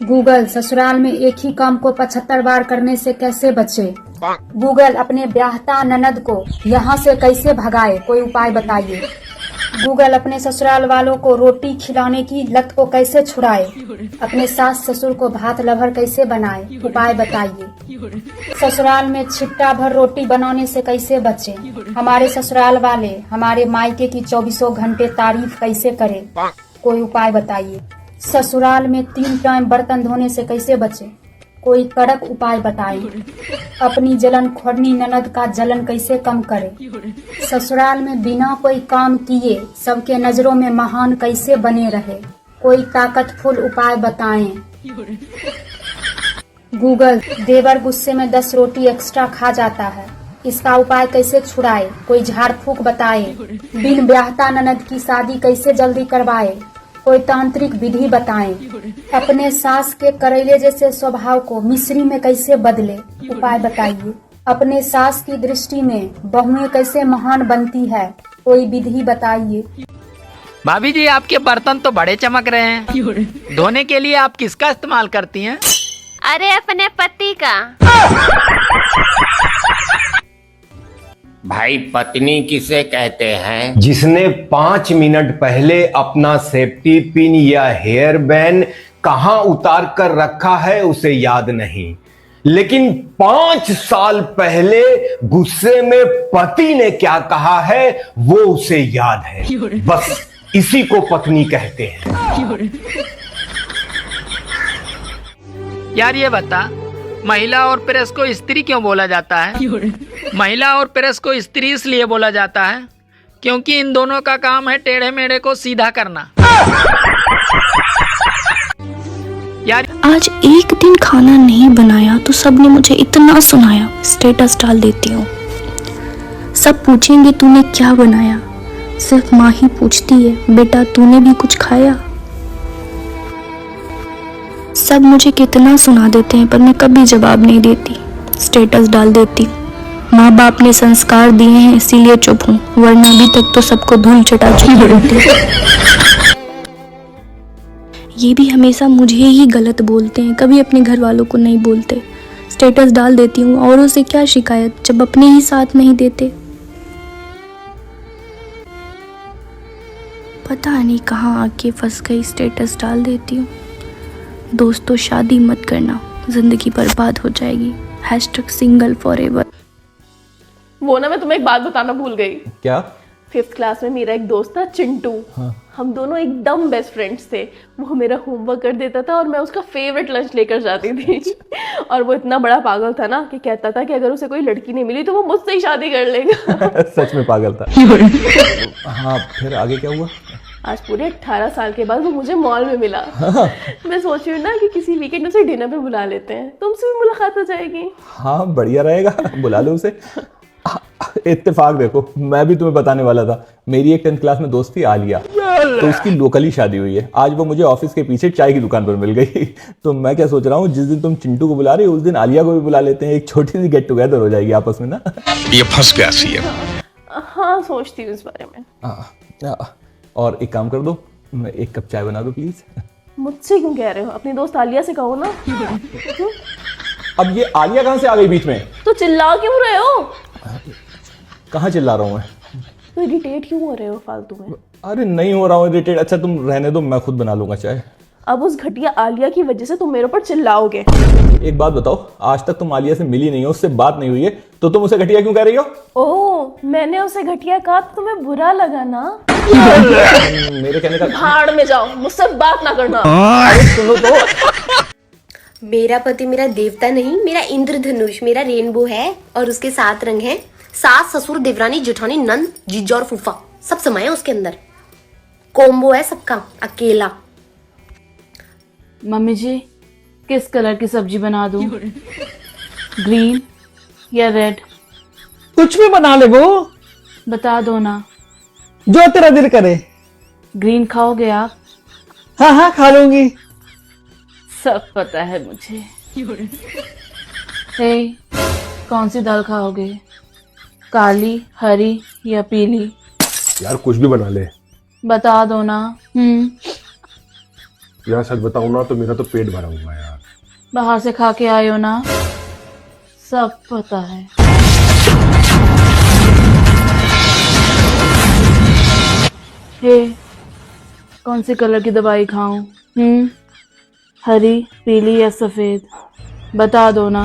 Google ससुराल में एक ही काम को 75 बार करने से कैसे बचे। गूगल अपने ब्याहता ननद को यहाँ से कैसे भगाए, कोई उपाय बताइए। गूगल अपने ससुराल वालों को रोटी खिलाने की लत को कैसे छुड़ाए। अपने सास ससुर को भात लभर कैसे बनाए, उपाय बताइए। ससुराल में छिट्टा भर रोटी बनाने से कैसे बचे। हमारे ससुराल वाले हमारे मायके की 24 घंटे तारीफ कैसे करें, कोई उपाय बताइए। ससुराल में 3 टाइम बर्तन धोने से कैसे बचे, कोई कड़क उपाय बताइए। अपनी जलन खोरनी ननद का जलन कैसे कम करे। ससुराल में बिना कोई काम किए सबके नजरों में महान कैसे बने रहे, कोई ताकतफुल उपाय बताएं। गूगल देवर गुस्से में 10 रोटी एक्स्ट्रा खा जाता है, इसका उपाय कैसे छुड़ाए, कोई झाड़ फूक बताए। बिन ब्याहता ननद की शादी कैसे जल्दी करवाए, कोई तांत्रिक विधि बताएं। अपने सास के करेले जैसे स्वभाव को मिश्री में कैसे बदले, उपाय बताइए। अपने सास की दृष्टि में बहुएं कैसे महान बनती है, कोई विधि बताइए। भाभी जी, आपके बर्तन तो बड़े चमक रहे हैं। धोने के लिए आप किसका इस्तेमाल करती हैं? अरे अपने पति का। भाई पत्नी किसे कहते हैं? जिसने 5 मिनट पहले अपना सेफ्टी पिन या हेयर बैंड कहां उतार कर रखा है उसे याद नहीं, लेकिन 5 साल पहले गुस्से में पति ने क्या कहा है वो उसे याद है। बस इसी को पत्नी कहते हैं। यार ये बता, महिला और प्रेस को स्त्री क्यों बोला जाता है? महिला और प्रेस को स्त्री इसलिए बोला जाता है क्योंकि इन दोनों का काम है टेढ़े मेढ़े को सीधा करना। यार आज एक दिन खाना नहीं बनाया तो सबने मुझे इतना सुनाया, स्टेटस डाल देती हूँ। सब पूछेंगे तूने क्या बनाया, सिर्फ माँ ही पूछती है बेटा तूने भी कुछ खाया। सब मुझे कितना सुना देते हैं पर मैं कभी जवाब नहीं देती, स्टेटस डाल देती। माँ बाप ने संस्कार दिए हैं इसीलिए चुप हूँ, वरना अभी तक तो सबको धूल चटा चुकी होती। ये भी हमेशा मुझे ही गलत बोलते हैं, कभी अपने घर वालों को नहीं बोलते। स्टेटस डाल देती हूँ, औरों से क्या शिकायत जब अपने ही साथ नहीं देते। पता नहीं कहाँ आके फंस गई, स्टेटस डाल देती हूँ। दोस्तों शादी मत करना, जिंदगी बर्बाद हो जाएगी। #single forever। वो ना मैं तुम्हें एक बात बताना भूल गई। क्या? 5th क्लास में मेरा एक दोस्त था चिंटू। हाँ। हम दोनों एकदम बेस्ट फ्रेंड्स थे। वो मेरा होमवर्क कर देता था और मैं उसका फेवरेट लंच लेकर जाती थी। और वो इतना बड़ा पागल था ना कि कहता था कि अगर उसे कोई लड़की नहीं मिली तो वो मुझसे ही शादी कर लेगा। सच में पागल था। हाँ, फिर आगे क्या हुआ? आज पूरे 18 साल के बाद वो मुझे मॉल में मिला। मैं सोच रही हूँ ना कि किसी वीकेंड उसे डिनर पे बुला लेते हैं, तुमसे भी मुलाकात हो जाएगी। हाँ बढ़िया रहेगा, बुला लो उसे। इत्तेफाक देखो, मैं भी तुम्हें बताने वाला था। मेरी एक 10th क्लास में दोस्त थी आलिया, तो उसकी लोकली शादी हुई है। आज वो मुझे ऑफिस के पीछे चाय की दुकान पर मिल गई। तो मैं क्या सोच रहा हूँ, जिस दिन तुम चिंटू को बुला रहे हो उस दिन आलिया को भी बुला लेते हैं, एक छोटी सी गेट टुगेदर हो जाएगी आपस में ना। ये फंस गया सीएम। हाँ सोचती हूँ इस बारे में। और एक काम कर दो, एक कप चाय बना दो प्लीज। मुझसे क्यों कह रहे हो, अपनी दोस्त आलिया से कहो ना। अब ये आलिया कहाँ से आ गई बीच में? तो चिल्ला क्यों रहे हो? कहाँ चिल्ला रहा हूँ मैं? तो इरिटेट क्यों हो रहे हो फालतू में? अरे नहीं हो रहा हूँ इरिटेट। अच्छा तुम रहने दो, मैं खुद बना लूंगा चाय। अब उस घटिया आलिया की वजह से तुम मेरे ऊपर चिल्लाओगे। एक बात बताओ, आज तक तुम आलिया से मिली नहीं हो, उससे बात नहीं हुई है, तो तुम उसे घटिया क्यों कह रही हो? ओह, मैंने उसे घटिया कहा तो तुम्हें बुरा लगा ना? मेरे कहने का भाड़ में जाओ, मुझसे बात ना करना। अरे सुनो तो। मेरा पति मेरा देवता नहीं, मेरा इंद्रधनुष, मेरा रेनबो है और उसके 7 रंग हैं। सास ससुर देवरानी जेठानी नंद जीजा और फूफा सब समाये उसके अंदर। कोम्बो है सबका, अकेला। मम्मी जी, किस कलर की सब्जी बना दूं? ग्रीन या रेड? कुछ भी बना ले वो, बता दो ना। जो तेरा दिल करे। ग्रीन खाओगे आप? हाँ हाँ खा लूंगी। सब पता है मुझे। हे, कौन सी दाल खाओगे? काली, हरी या पीली? यार कुछ भी बना ले। बता दो ना। यार सच बताऊं ना तो मेरा तो पेट भरा हुआ है यार। बाहर से खा के आए हो ना, सब पता है। हे, कौन सी कलर की दवाई खाऊं? हरी, पीली या सफेद? बता दो ना।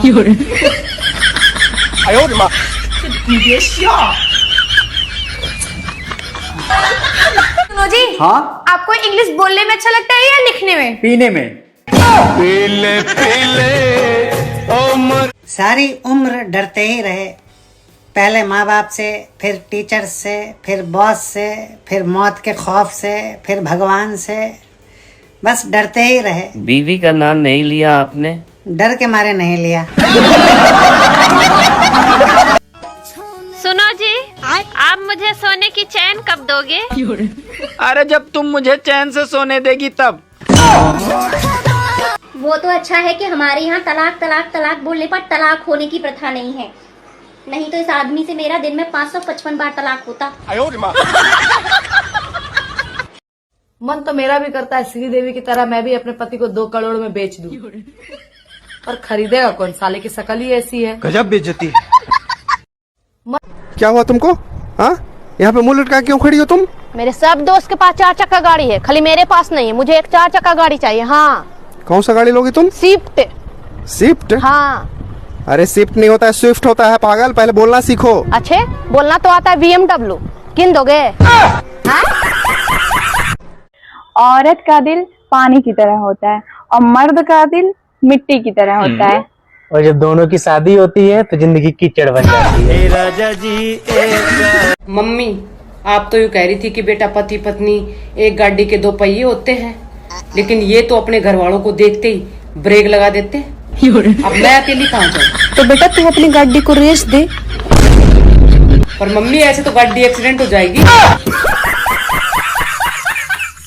सुनो जी, हाँ आपको इंग्लिश बोलने में अच्छा लगता है या लिखने में? पीने में। सारी उम्र डरते ही रहे, पहले माँ बाप से, फिर टीचर से, फिर बॉस से, फिर मौत के खौफ से, फिर भगवान से, बस डरते ही रहे। बीवी का नाम नहीं लिया आपने? डर के मारे नहीं लिया। सुनो जी, आप मुझे सोने की चैन कब दोगे? अरे जब तुम मुझे चैन से सोने देगी तब। वो तो अच्छा है कि हमारे यहाँ तलाक तलाक तलाक बोलने पर तलाक होने की प्रथा नहीं है, नहीं तो इस आदमी से मेरा दिन में 555 बार तलाक होता। मन तो मेरा भी करता है श्रीदेवी की तरह मैं भी अपने पति को 2 करोड़ में बेच दूं, पर खरीदेगा कौन? साले की शकल ही ऐसी है। गजब बेइज्जती। क्या हुआ तुमको? हाँ, यहाँ पे मुंह लटका क्यों खड़ी हो तुम? मेरे सब दोस्त के पास 4 चक्का गाड़ी है, खाली मेरे पास नहीं है। मुझे एक 4 चक्का गाड़ी चाहिए। हाँ। कौन सा गाड़ी लोगी तुम? स्विफ्ट। स्विफ्ट? हाँ। अरे स्विफ्ट नहीं होता है, स्विफ्ट होता है पागल, पहले बोलना सीखो। अच्छे, बोलना तो आता है BMW। किन दोगे? औरत का दिल पानी की तरह होता है और मर्द का दिल मिट्टी की तरह होता है, और जब दोनों की शादी होती है तो जिंदगी कीचड़ बन जाती है। राजा जी मम्मी, आप तो यूँ कह रही थी कि बेटा पति पत्नी एक गाड़ी के 2 पहिए होते हैं, लेकिन ये तो अपने घर वालों को देखते ही ब्रेक लगा देते हैं। अब मैं अकेली कहाँ जाऊँ? तो बेटा तू अपनी गाड़ी को रेस दे। पर मम्मी ऐसे तो गाड़ी एक्सीडेंट हो जाएगी।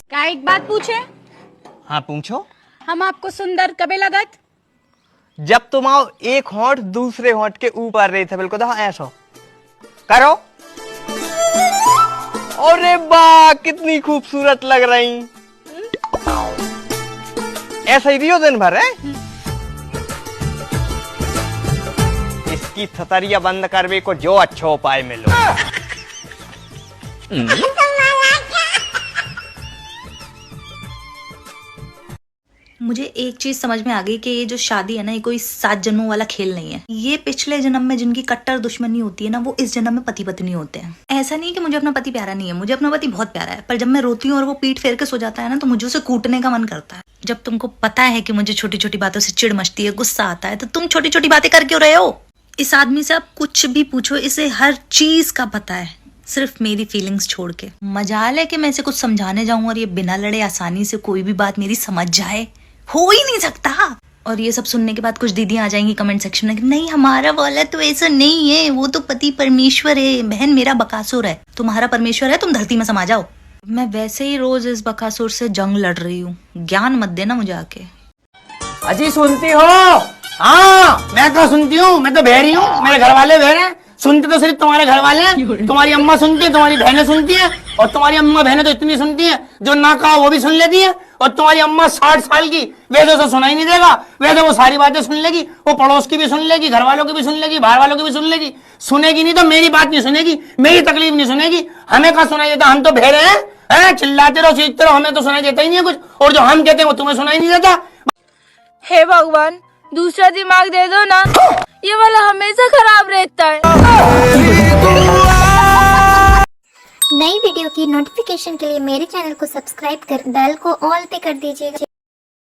क्या एक बात पूछे? हाँ पूछो। हम आपको सुंदर कबे लगत? जब तुम आओ एक होंठ दूसरे होंठ के ऊपर रही थे, बिल्कुल ऐसा करो। अरे वाह कितनी खूबसूरत लग रही। ऐसा ही रियो दिन भर है। इसकी थतरिया बंद करवे को जो अच्छा उपाय मिलो। मुझे एक चीज समझ में आ गई कि ये जो शादी है ना, ये कोई 7 जन्मों वाला खेल नहीं है। ये पिछले जन्म में जिनकी कट्टर दुश्मनी होती है ना, वो इस जन्म में पति पत्नी होते हैं। ऐसा नहीं है कि मुझे अपना पति प्यारा नहीं है, मुझे अपना पति बहुत प्यारा है, पर जब मैं रोती हूँ और वो पीठ फेर के सो जाता है ना, तो मुझे उसे कूटने का मन करता है। जब तुमको पता है कि मुझे छोटी छोटी बातों से चिढ़ मचती है, गुस्सा आता है, तो तुम छोटी छोटी बातें कर क्यों रहे हो? इस आदमी से आप कुछ भी पूछो, इसे हर चीज का पता है, सिर्फ मेरी फीलिंग्स छोड़ के। मजाल है कि मैं इसे कुछ समझाने जाऊं और ये बिना लड़े आसानी से कोई भी बात मेरी समझ जाए, हो ही नहीं सकता। और ये सब सुनने के बाद कुछ दीदियां आ जाएंगी कमेंट सेक्शन में, नहीं हमारा वाला तो ऐसा नहीं है, वो तो पति परमेश्वर है। बहन मेरा बकासुर है, तुम्हारा परमेश्वर है, तुम धरती में समा जाओ। मैं वैसे ही रोज इस बकासुर से जंग लड़ रही हूँ, ज्ञान मत देना मुझे आके। अजी सुनती हो? हाँ मैं तो सुनती हूँ, मैं तो बहरी हूँ, मेरे घर वाले बहरे हैं। सुनते तो सिर्फ तुम्हारे घर वाले हैं, तुम्हारी अम्मा सुनती है, तुम्हारी बहनें सुनती हैं, और तुम्हारी अम्मा बहनें तो इतनी सुनती हैं जो ना कहा वो भी सुन लेती है। और तुम्हारी अम्मा 60 साल की, वेदों से सुनाई नहीं देगा, वेदों वो सारी बातें सुन लेगी, वो पड़ोस की भी सुन लेगी, घर वालों की भी सुन लेगी, बाहर वालों की भी सुन लेगी। सुनेगी नहीं तो मेरी बात नहीं सुनेगी, मेरी तकलीफ नहीं सुनेगी। हमें कहाँ सुनाई देता? हम तो बहरे हैं, चिल्लाते रहो सीखते रहो, हमें तो सुनाई देता ही नहीं है कुछ, और जो हम कहते हैं वो तुम्हें सुनाई नहीं देता। हे भगवान, दूसरा दिमाग दे दो ना, ये वाला हमेशा खराब रहता है। नई वीडियो की नोटिफिकेशन के लिए मेरे चैनल को सब्सक्राइब कर बेल को ऑल पे कर दीजिएगा।